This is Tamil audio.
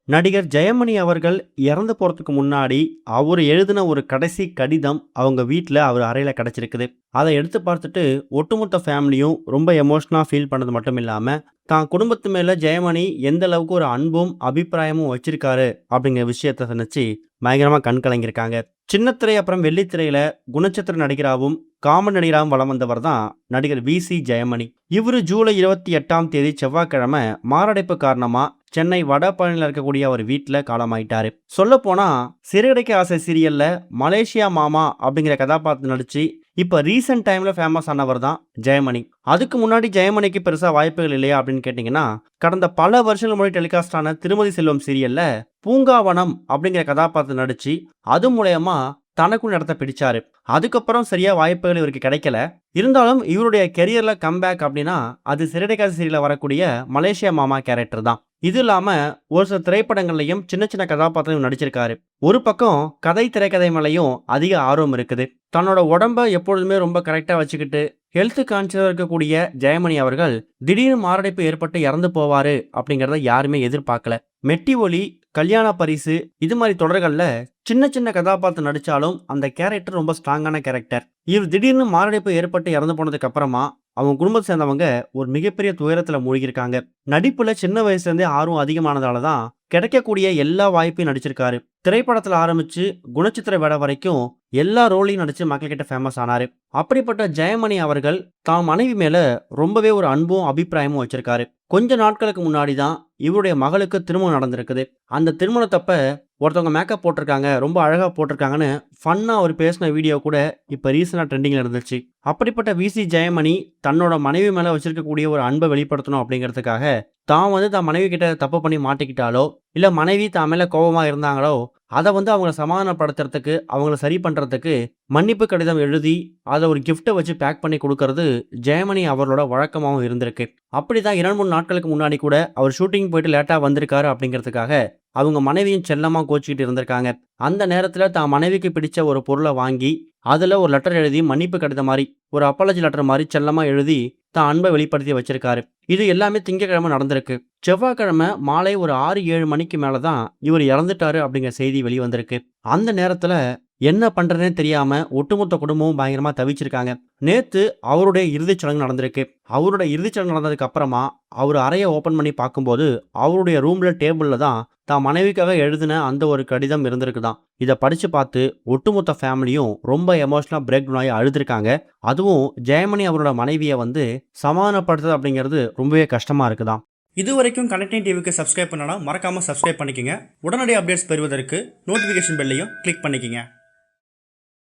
நடிகர் ஜெயமணி அவர்கள் இறந்து போறதுக்கு முன்னாடி, அவரு எழுதின ஒரு கடைசி கடிதம் அவங்க வீட்ல அவர் அறையில கிடைச்சிருக்குது. அத எடுத்து பார்த்துட்டு ஒட்டுமொத்த ஃபேமிலியும் ரொம்ப எமோஷனலா ஃபீல் பண்ணது மட்டும் இல்லாம, தான் குடும்பத்து மேல ஜெயமணி எந்த அளவுக்கு ஒரு அன்பும், அபிப்பிராயமும் வச்சிருக்காரு அப்படிங்கிற விஷயத்த நினைச்சு பயங்கரமா கண் கலங்கியிருக்காங்க. சின்னத்திரை அப்புறம் வெள்ளித்திரையில குணச்சித்திர நடிகராகவும், காமெடி நடிகராகவும் வலம் வந்தவர் தான் நடிகர் வி.சி. ஜெயமணி. இவரு ஜூலை 28ஆம் தேதி செவ்வாய்க்கிழமை மாரடைப்பு காரணமா சென்னை வடபழனியில் இருக்கக்கூடிய அவர் வீட்டுல காலமாயிட்டாரு. சொல்ல போனா சிறுகதைக்கு ஆசை சீரியல்ல மலேசியா மாமா அப்படிங்கிற கதாபாத்திரம் நடிச்சு இப்ப ரீசெண்ட் டைம்ல ஃபேமஸ் ஆனவர் தான் ஜெயமணி. அதுக்கு முன்னாடி ஜெயமணிக்கு பெருசா வாய்ப்புகள் இல்லையா அப்படின்னு கேட்டீங்கன்னா, கடந்த பல வருஷங்கள் முன்னாடி டெலிகாஸ்ட் ஆன திருமதி செல்வம் சீரியல்ல பூங்காவனம் அப்படிங்கிற கதாபாத்திரம் நடிச்சு அது மூலயமா தனக்கும் இடத்த பிடிச்சாரு. அதுக்கப்புறம் சரியா வாய்ப்புகள் இவருக்கு கிடைக்கல. இருந்தாலும் இவருடைய கெரியர்ல கம்பேக் அப்படின்னா அது சிறுகதைக்காசு சீரியல்ல வரக்கூடிய மலேசியா மாமா கேரக்டர் தான். இது இல்லாம ஒரு சில திரைப்படங்கள்லையும் சின்ன சின்ன கதாபாத்திரம் நடிச்சிருக்காரு. ஒரு பக்கம் கதை திரைக்கதை மேலையும் அதிக ஆர்வம் இருக்குது. தன்னோட உடம்ப எப்பொழுதுமே ரொம்ப கரெக்டா வச்சுக்கிட்டு ஹெல்த் கான்சியஸா இருக்கக்கூடிய ஜெயமணி அவர்கள் திடீர்னு மாரடைப்பு ஏற்பட்டு இறந்து போவாரு அப்படிங்கறத யாருமே எதிர்பார்க்கல. மெட்டி ஒலி, கல்யாண பரிசு இது மாதிரி தொடர்கள்ல சின்ன சின்ன கதாபாத்திரம் நடிச்சாலும் அந்த கேரக்டர் ரொம்ப ஸ்ட்ராங்கான கேரக்டர். இவர் திடீர்னு மாரடைப்பு ஏற்பட்டு இறந்து போனதுக்கு அப்புறமா அவங்க குடும்பத்தை சேர்ந்தவங்க ஒரு மிகப்பெரிய துயரத்துல மூழ்கியிருக்காங்க. நடிப்புல சின்ன வயசுல இருந்தே ஆர்வம் அதிகமானதாலதான் கிடைக்கக்கூடிய எல்லா வாய்ப்பையும் நடிச்சிருக்காரு. திரைப்படத்துல ஆரம்பிச்சு குணச்சித்திர வேட வரைக்கும் எல்லா ரோலையும் நடிச்சு மக்கள் கிட்ட ஃபேமஸ் ஆனாரு. அப்படிப்பட்ட ஜெயமணி அவர்கள் தான் மனைவி மேல ரொம்பவே ஒரு அன்பும் அபிப்பிராயமும் வச்சிருக்காரு. கொஞ்ச நாட்களுக்கு முன்னாடி தான் இவருடைய மகளுக்கு திருமணம் நடந்திருக்குது. அந்த திருமணத்தப்ப ஒருத்தவங்க மேக்கப் போட்டிருக்காங்க, ரொம்ப அழகா போட்டிருக்காங்கன்னு ஃபன்னா அவர் பேசின வீடியோ கூட இப்ப ரீசெண்டா ட்ரெண்டிங்ல இருந்துச்சு. அப்படிப்பட்ட வி.சி. ஜெயமணி தன்னோட மனைவி மேல வச்சிருக்கக்கூடிய ஒரு அன்பை வெளிப்படுத்தணும் அப்படிங்கிறதுக்காக தான் தான் மனைவி கிட்ட தப்பு பண்ணி மாட்டிக்கிட்டாலோ, இல்ல மனைவி தான் மேல கோபமா இருந்தாங்களோ, அதை அவங்கள சமாதானப்படுத்துறதுக்கு, அவங்கள சரி பண்றதுக்கு மன்னிப்பு கடிதம் எழுதி அதை ஒரு கிஃப்ட்டை வச்சு பேக் பண்ணி கொடுக்கறது ஜெயமணி அவரோட வழக்கமாகவும் இருந்திருக்கு. அப்படிதான் 2-3 நாட்களுக்கு முன்னாடி கூட அவர் ஷூட்டிங் போயிட்டு லேட்டா வந்திருக்காரு அப்படிங்கிறதுக்காக அவங்க மனைவியும் செல்லமா கோச்சிக்கிட்டு இருந்திருக்காங்க. அந்த நேரத்துல தான் மனைவிக்கு பிடிச்ச ஒரு பொருளை வாங்கி அதுல ஒரு லெட்டர் எழுதி மன்னிப்பு கடிதம் மாதிரி ஒரு அப்பாலஜி லெட்டர் மாதிரி செல்லமா எழுதி தான் அன்பை வெளிப்படுத்தி வச்சிருக்காரு. இது எல்லாமே திங்கக்கிழமை நடந்திருக்கு. செவ்வாய்க்கிழமை மாலை ஒரு 6-7 மணிக்கு மேலதான் இவர் இறந்துட்டாரு அப்படிங்கிற செய்தி வெளிவந்திருக்கு. அந்த நேரத்துல என்ன பண்றதுனே தெரியாம ஒட்டுமொத்த குடும்பமும் பயங்கரமா தவிச்சிருக்காங்க. நேத்து அவருடைய இறுதிச் சடங்கு நடந்திருக்கு. அவருடைய இறுதிச் சடங்கு நடந்ததுக்கு அப்புறமா அவர் அறையை ஓபன் பண்ணி பார்க்கும்போது அவருடைய ரூம்ல டேபிள்ல தான் தான் மனைவிக்காக எழுதின அந்த ஒரு கடிதம் இருந்திருக்குதான். இதை படிச்சு பார்த்து ஒட்டுமொத்த ஃபேமிலியும் ரொம்ப எமோஷனலா பிரேக் டவுன் ஆகி அழுதுருக்காங்க. அதுவும் ஜெயமணி அவரோட மனைவியை சமாதானப்படுத்துறது அப்படிங்கிறது ரொம்பவே கஷ்டமா இருக்குதான். இது வரைக்கும் கனெக்டிங் டிவிக்கு சப்ஸ்கிரைப் பண்ணனா மறக்காம சப்ஸ்கிரைப் பண்ணிக்கங்க. உடனடி அப்டேட்ஸ் பெறுவதற்கு நோட்டிபிகேஷன் பெல்லையும் கிளிக் பண்ணிக்கங்க.